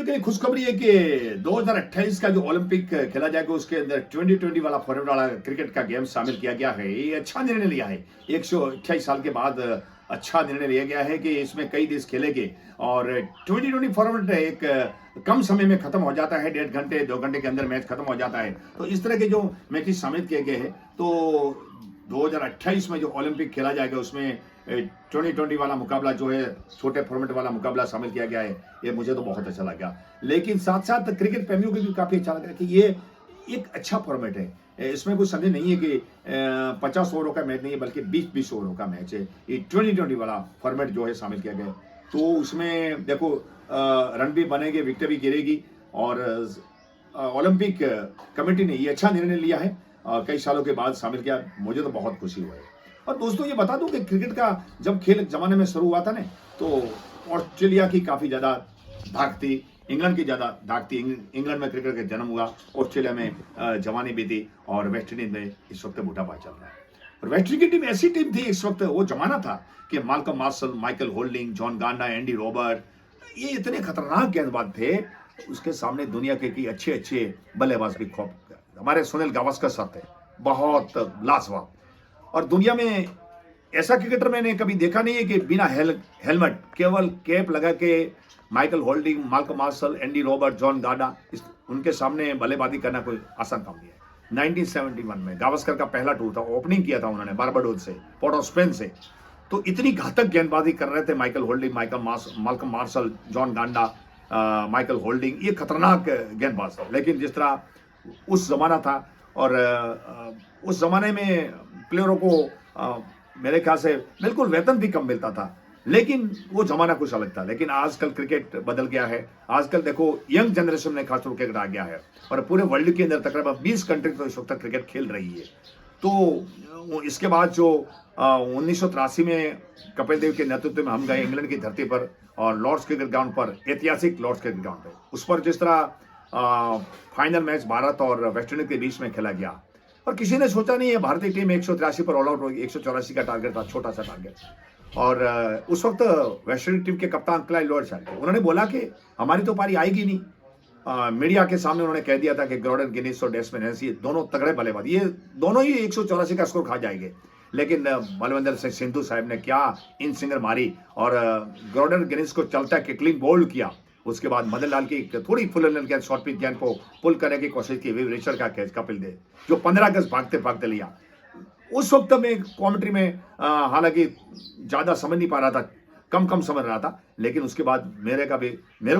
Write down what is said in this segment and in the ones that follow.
के लिए खुशखबरी है कि 2028 का जो ओलंपिक खेला जाएगा उसके अंदर 2020 वाला फॉर्मेट वाला क्रिकेट का गेम शामिल किया गया है। ये अच्छा निर्णय लिया है। 128 साल के बाद अच्छा निर्णय लिया गया है कि इसमें कई देश खेलेंगे और 2020 फॉर्मेट एक कम समय में खत्म हो जाता है। 1.5 घंटे 2 घंटे के अंदर मैच खत्म हो जाता है। तो इस तरह के जो मैचेस शामिल किए गए हैं, तो 2028 में जो ओलंपिक खेला जाएगा उसमें 2020 वाला मुकाबला जो है, छोटे फॉर्मेट वाला मुकाबला शामिल किया गया है। ये मुझे तो बहुत अच्छा लगा, लेकिन साथ साथ क्रिकेट प्रेमियों को भी काफी अच्छा लगा कि ये एक अच्छा फॉर्मेट है। इसमें कोई संदेह नहीं है कि 50 ओवरों का मैच नहीं है, बल्कि 20-20 ओवरों का मैच है। ये 2020 वाला फॉर्मेट जो है शामिल किया गया है, तो उसमें देखो रन भी बनेंगे, विकेट भी गिरेगी और ओलंपिक कमेटी ने ये अच्छा निर्णय लिया है। कई सालों के बाद शामिल किया, मुझे तो बहुत खुशी हुआ है। और दोस्तों ये बता दूं कि क्रिकेट का जब खेल जमाने में शुरू हुआ था ना, तो ऑस्ट्रेलिया की काफी ज्यादा धाक थी, इंग्लैंड की ज्यादा धाक थी। इंग्लैंड में क्रिकेट का जन्म हुआ, ऑस्ट्रेलिया में जवानी बीती और वेस्ट इंडीज में इस वक्त बुढ़ापा चल रहा है। और वेस्ट इंडीज की टीम ऐसी टीम थी इस वक्त, वो जमाना था कि Malcolm Marshall, Michael Holding, Joel Garner, Andy Robert, ये इतने खतरनाक गेंदबाज थे। उसके सामने दुनिया के अच्छे अच्छे बल्लेबाज भी खौफ। हमारे सुनील गावस्कर साहब थे, बहुत लाजवाब। और दुनिया में ऐसा क्रिकेटर मैंने कभी देखा नहीं है कि बिना हेलमेट, केवल कैप लगा के Michael Holding, Malcolm Marshall, Andy Robert, John गार्डा, उनके सामने बल्लेबाजी करना कोई आसान काम नहीं है। 1971 में गावस्कर का पहला टूर था, ओपनिंग किया था उन्होंने बारबाडोस से, पोर्ट ऑफ स्पेन से। तो इतनी घातक गेंदबाजी कर रहे थे Michael Holding, Malcolm Marshall, Joel Garner, Michael Holding, ये खतरनाक गेंदबाज था। लेकिन जिस तरह उस जमाना था, और उस जमाने में प्लेयरों को मेरे ख्याल से बिल्कुल वेतन भी कम मिलता था, लेकिन वो जमाना कुछ अलग था। लेकिन आजकल क्रिकेट बदल गया है। आजकल देखो यंग जनरेशन ने खासतौर पर क्रिकेट आ गया है और पूरे वर्ल्ड के अंदर तकरीबन 20 कंट्री तो इस वक्त क्रिकेट खेल रही है। तो इसके बाद जो 1983 में कपिल देव के नेतृत्व में हम गए इंग्लैंड की धरती पर और लॉर्ड्स क्रिकेट ग्राउंड पर, ऐतिहासिक लॉर्ड्स क्रिकेट ग्राउंड पर, उस पर जिस तरह फाइनल मैच भारत और वेस्ट इंडीज के बीच में खेला गया, और किसी ने सोचा नहीं है भारतीय टीम 183 पर ऑल आउट होगी। 184 का टारगेट था, छोटा सा टारगेट। और उस वक्त वेस्ट इंडीज टीम के कप्तान क्लाइव लॉर्ड साहब थे। उन्होंने बोला कि हमारी तो पारी आएगी नहीं। मीडिया के सामने उन्होंने कह दिया था कि गॉर्डन गिनीज और डेस्मन हेंसी दोनों तगड़े बल्लेबाज, ये दोनों ही 184 का स्कोर खा जाएंगे। लेकिन बलविंदर सिंह सिंधु साहब ने क्या इन सिंगर मारी और गॉर्डन गिनीज को चलता किकलिंग बोल्ड किया। उसके बाद मदन लाल की थोड़ी फुल के शॉर्ट पिच गेंद को पुल करने की कोशिश की, विव रिचर्ड का कैच कपिल देव जो 15 गज भागते भागते लिया। उस वक्त में कमेंट्री में हालांकि ज्यादा समझ नहीं पा रहा था, कम समझ रहा था, लेकिन उसके बाद मेरे को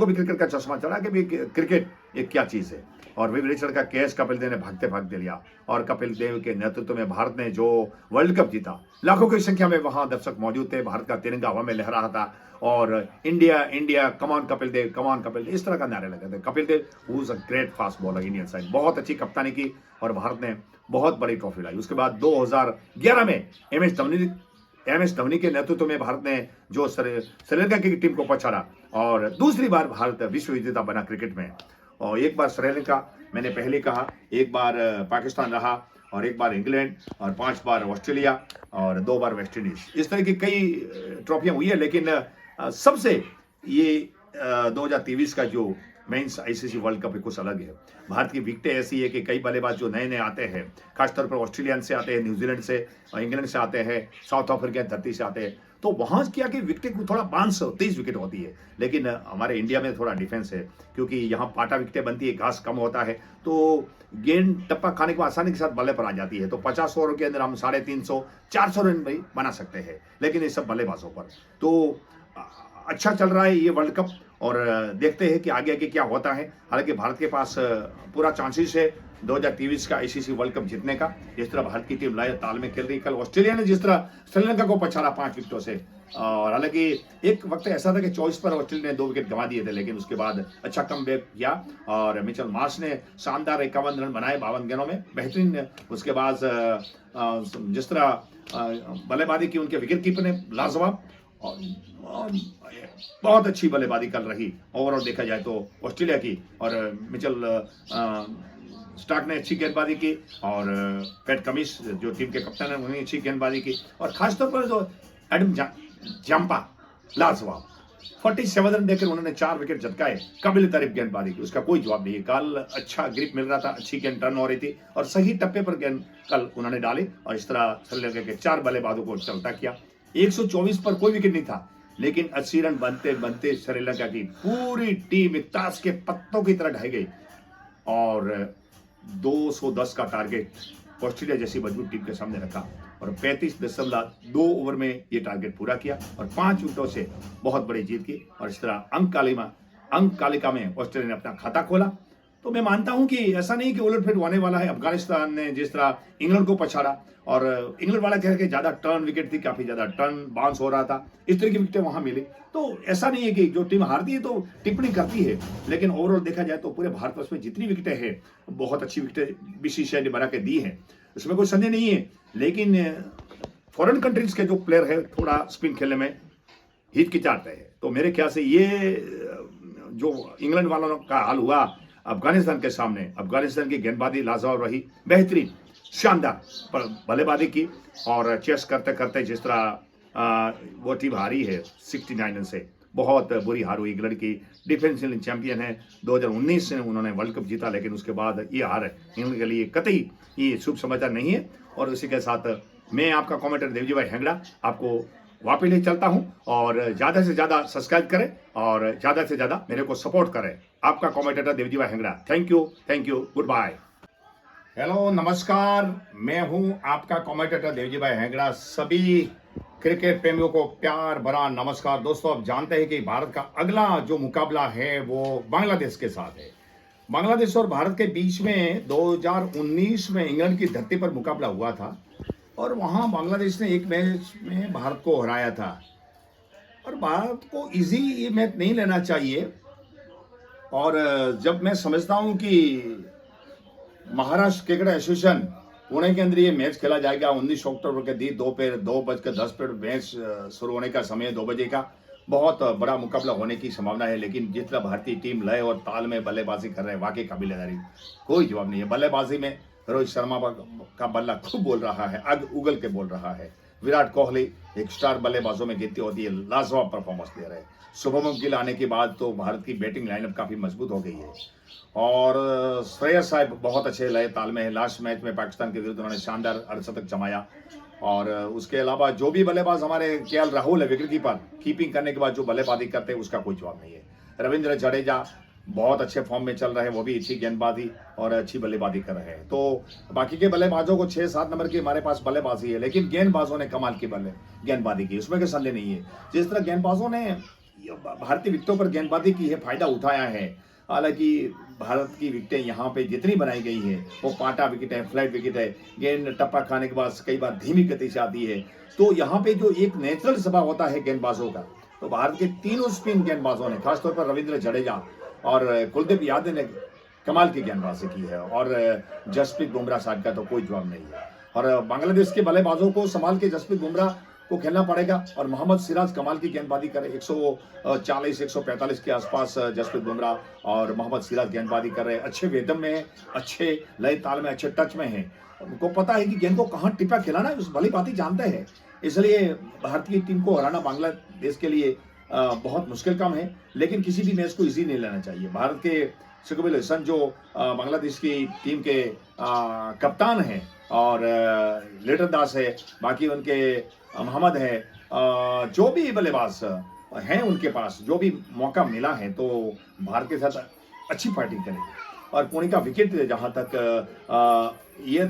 भी क्रिकेट का चश्मा चढ़ा कि भी क्रिकेट एक क्या चीज है। और विव रिचर्ड का कैच कपिल देव ने भागते भागते लिया और कपिल देव के नेतृत्व में भारत ने जो वर्ल्ड कप जीता, लाखों की संख्या में वहां दर्शक मौजूद थे, भारत का तिरंगा हवा में लहरा रहा था और India India come on Kapil Dev, come on Kapil Dev, इस तरह का नारे लगे थे। Kapil Dev who is a great fast bowler, Indian side बहुत अच्छी कप्तानी की और भारत ने बहुत बड़ी ट्रॉफी लाई। उसके बाद 2011 में एम एस धोनी के नेतृत्व में भारत ने जो श्रीलंका की टीम को पछाड़ा और दूसरी बार भारत विश्व विजेता बना क्रिकेट में। और एक बार श्रीलंका, मैंने पहले कहा, एक बार पाकिस्तान रहा और एक बार इंग्लैंड और 5 बार ऑस्ट्रेलिया और 2 बार वेस्ट इंडीज। इस तरह की कई ट्रॉफियां हुई है, लेकिन सबसे ये 2023 का जो मेंस आईसीसी वर्ल्ड कप कुछ अलग है। भारत की विकेटें ऐसी है कि कई बल्लेबाज जो नए आते हैं, खासतौर पर ऑस्ट्रेलियन से आते हैं, न्यूजीलैंड से, इंग्लैंड से आते हैं, साउथ अफ्रीका धरती से आते हैं, तो वहां क्या कि विकेटें थोड़ा 530 विकेट होती है। लेकिन हमारे इंडिया में थोड़ा डिफेंस है, क्योंकि यहाँ पाटा विकेटें बनती है, घास कम होता है, तो गेंद टप्पा खाने को आसानी के साथ बल्ले पर आ जाती है। तो 50 ओवर के अंदर हम 350 400 रन भी बना सकते हैं, लेकिन ये सब बल्लेबाजों पर। तो अच्छा चल रहा है ये वर्ल्ड कप और देखते हैं कि आगे आगे क्या होता है। हालांकि भारत के पास पूरा चांसेस है 2023 का आईसीसी वर्ल्ड कप जीतने का। जिस तरह भारत की टीम लाए ताल में खेल रही, कल ऑस्ट्रेलिया ने जिस तरह श्रीलंका को पछाड़ा 5 विकेटों से, और हालांकि एक वक्त ऐसा था कि 24 पर ऑस्ट्रेलिया ने 2 विकेट गंवा दिए थे, लेकिन उसके बाद अच्छा कमबैक किया और मिचेल मार्श ने शानदार 51 रन बनाए 52 गेंदों में, बेहतरीन। उसके बाद जिस तरह बल्लेबाजी की उनके विकेट कीपर ने लाजवाब, और बहुत अच्छी बल्लेबाजी कल रही ओवरऑल देखा जाए तो ऑस्ट्रेलिया की। और मिचेल स्टार्क ने अच्छी गेंदबाजी की और पैट कमिंस जो टीम के कप्तान हैं उन्होंने अच्छी गेंदबाजी की, और खासतौर पर जो एडम जंपा लाजवाब। 47 रन देकर उन्होंने 4 विकेट झटकाए। काबिल तारीफ गेंदबाजी की, उसका कोई जवाब नहीं है। कल अच्छा ग्रिप मिल रहा था, अच्छी गेंद टर्न हो रही थी और सही टप्पे पर गेंद कल उन्होंने डाली और इस तरह श्रीलंका के 4 बल्लेबाजों को चलता किया। 124 पर कोई विकेट नहीं था, लेकिन 80 रन बनते बनते श्रीलंका की पूरी टीम एक ताश के पत्तों की तरह ढह गई और 210 का टारगेट ऑस्ट्रेलिया जैसी मजबूत टीम के सामने रखा और 35.2 ओवर में ये टारगेट पूरा किया और 5 विकेटों से बहुत बड़ी जीत की और इस तरह अंक तालिका में ऑस्ट्रेलिया ने अपना खाता खोला। तो मैं मानता हूं कि ऐसा नहीं कि उलटफेर होने वाला है। अफगानिस्तान ने जिस तरह इंग्लैंड को पछाड़ा और इंग्लैंड वाला कह के ज्यादा टर्न विकेट थी, काफी ज्यादा टर्न बाउंस हो रहा था, इस तरह की विकेटें वहां मिली। तो ऐसा नहीं है कि जो टीम हारती है तो टिप्पणी करती है, लेकिन ओवरऑल देखा जाए तो पूरे भारतवर्ष में जितनी विकेटें हैं बहुत अच्छी विकेटें बीसीसीआई ने बना के दी है, इसमें कोई संदेह नहीं है। लेकिन फॉरेन कंट्रीज के जो प्लेयर है थोड़ा स्पिन खेलने में हिचकिचाते हैं। तो मेरे ख्याल से ये जो इंग्लैंड वालों का हाल हुआ अफगानिस्तान के सामने, अफगानिस्तान की गेंदबाजी लाजवाब रही, बेहतरीन शानदार बल्लेबाजी की और चेस करते करते जिस तरह वो टीम हारी है 69 रन से, बहुत बुरी हार हुई। इंग्लैंड की डिफेंसिव चैंपियन है, 2019 में उन्होंने वर्ल्ड कप जीता, लेकिन उसके बाद ये हार इंग्लैंड के लिए कतई ये शुभ समाचार नहीं है। और इसी के साथ मैं आपका कमेंटेटर देवजी भाई हेंगड़ा आपको वापस ले चलता हूं और ज्यादा से ज्यादा सब्सक्राइब करें और ज्यादा से ज्यादा मेरे को सपोर्ट करें। आपका कमेंटेटर देवजी भाई Hengda, thank you, good bye. Hello नमस्कार, मैं हूं आपका कमेंटेटर देवजी भाई हेंगड़ा। सभी क्रिकेट प्रेमियों को प्यार भरा नमस्कार। दोस्तों, आप जानते हैं कि भारत का अगला जो मुकाबला है वो बांग्लादेश के साथ है। बांग्लादेश और भारत के बीच में 2019 में इंग्लैंड की धरती पर मुकाबला हुआ था और वहां बांग्लादेश ने एक मैच में भारत को हराया था और भारत को इजी ये मैच नहीं लेना चाहिए। और जब मैं समझता हूं कि महाराष्ट्र क्रिकेट एसोसिएशन पुणे के अंदर ये मैच खेला जाएगा 19 अक्टूबर के दिन दोपहर 2:10 मैच शुरू होने का समय 2 बजे का, बहुत बड़ा मुकाबला होने की संभावना है। लेकिन जिस तरह भारतीय टीम लय और ताल में बल्लेबाजी कर रहे हैं वाकई काबिल-ए-तारीफ, कोई जवाब नहीं है। बल्लेबाजी में रोहित शर्मा का बल्ला खूब बोल रहा है, अग उगल के बोल रहा है। विराट कोहली एक स्टार बल्लेबाजों में गिनती होती है, लाजवाब परफॉर्मेंस दे रहे हैं। शुभमन गिल आने के बाद तो भारत की बैटिंग लाइनअप काफी मजबूत हो गई है और श्रेयस साहब बहुत अच्छे लय ताल में है। लास्ट मैच में पाकिस्तान के विरुद्ध उन्होंने शानदार अर्धशतक जमाया और उसके अलावा जो भी बल्लेबाज हमारे केएल राहुल है विकेट कीपर, कीपिंग करने के बाद जो बल्लेबाजी करते हैं उसका कोई जवाब नहीं है। रविंद्र जडेजा बहुत अच्छे फॉर्म में चल रहे हैं, वो भी अच्छी गेंदबाजी और अच्छी बल्लेबाजी कर रहे हैं। तो बाकी के बल्लेबाजों को 6-7 नंबर की हमारे पास बल्लेबाजी है, लेकिन गेंदबाजों ने कमाल की गेंदबाजी की, उसमें कोई संदेह नहीं है। जिस तरह गेंदबाजों ने भारतीय विकेटों पर गेंदबाजी की है, फायदा उठाया है। हालांकि भारत की विकेटें यहाँ पे जितनी बनाई गई है वो पाटा विकेट है, फ्लैट विकेट है, गेंद टप्पा खाने के बाद कई बार धीमी गति से आती है। तो यहाँ पे जो एक नेचुरल स्वभाव होता है गेंदबाजों का, तो भारत के तीनों स्पिन गेंदबाजों ने, खासतौर पर रविंद्र जडेजा और कुलदीप यादव ने कमाल की गेंदबाजी की है और जसप्रीत बुमराह साहब का तो कोई जवाब नहीं है। और बांग्लादेश के बल्लेबाजों को संभाल के जसप्रीत बुमराह को खेलना पड़ेगा और मोहम्मद सिराज कमाल की गेंदबाजी करे। 140-145 के आसपास जसप्रीत बुमराह और मोहम्मद सिराज गेंदबाजी कर रहे हैं, अच्छे वेदम में है, अच्छे लय ताल में, अच्छे टच में है। उनको पता है कि गेंद को कहाँ टिपा खिलाना है, उस भली बात जानते हैं। इसलिए भारतीय टीम को हराना बांग्लादेश के लिए बहुत मुश्किल काम है, लेकिन किसी भी मैच को इजी नहीं लेना चाहिए। भारत के शकीबुल हसन जो बांग्लादेश की टीम के कप्तान हैं और लीडर दास है, बाकी उनके मोहम्मद है, जो भी बल्लेबाज हैं उनके पास जो भी मौका मिला है तो भारत के साथ अच्छी फाइटिंग करेंगे। और पुणे का विकेट जहां तक ये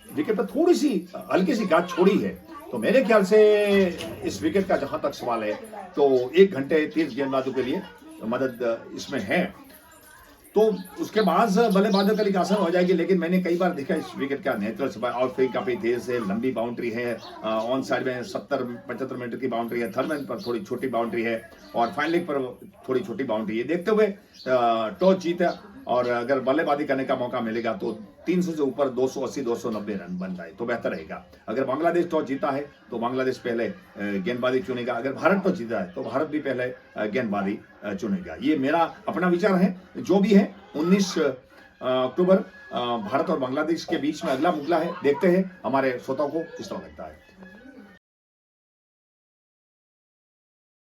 विकेट पर थोड़ी सी हल्की सी गाज छोड़ी है, तो मेरे ख्याल से इस विकेट का जहां तक सवाल है तो 1 घंटे 30 गेंदबाजों के लिए मदद इसमें है। तो उसके बाद बल्लेबाजों के लिए आसान हो जाएगी। लेकिन मैंने कई बार देखा इस विकेट का नेचुरल आउटफील्ड काफी तेज है, लंबी बाउंड्री है, ऑन साइड में 70-75 मीटर की बाउंड्री है, थर्ड मैन पर थोड़ी छोटी बाउंड्री है और फाइन लेग पर थोड़ी छोटी बाउंड्री है। देखते हुए टॉस जीता और अगर बल्लेबाजी करने का मौका मिलेगा तो 300 से ऊपर 280-290 रन बन जाए तो बेहतर रहेगा। अगर बांग्लादेश टॉस जीता है तो बांग्लादेश पहले गेंदबाजी चुनेगा, अगर भारत टॉस जीता है तो भारत भी पहले गेंदबाजी चुनेगा। ये मेरा अपना विचार है। जो भी है 19 अक्टूबर भारत और बांग्लादेश के बीच में अगला मुकाबला है, देखते हैं हमारे श्रोताओं को किस तरह लगता है।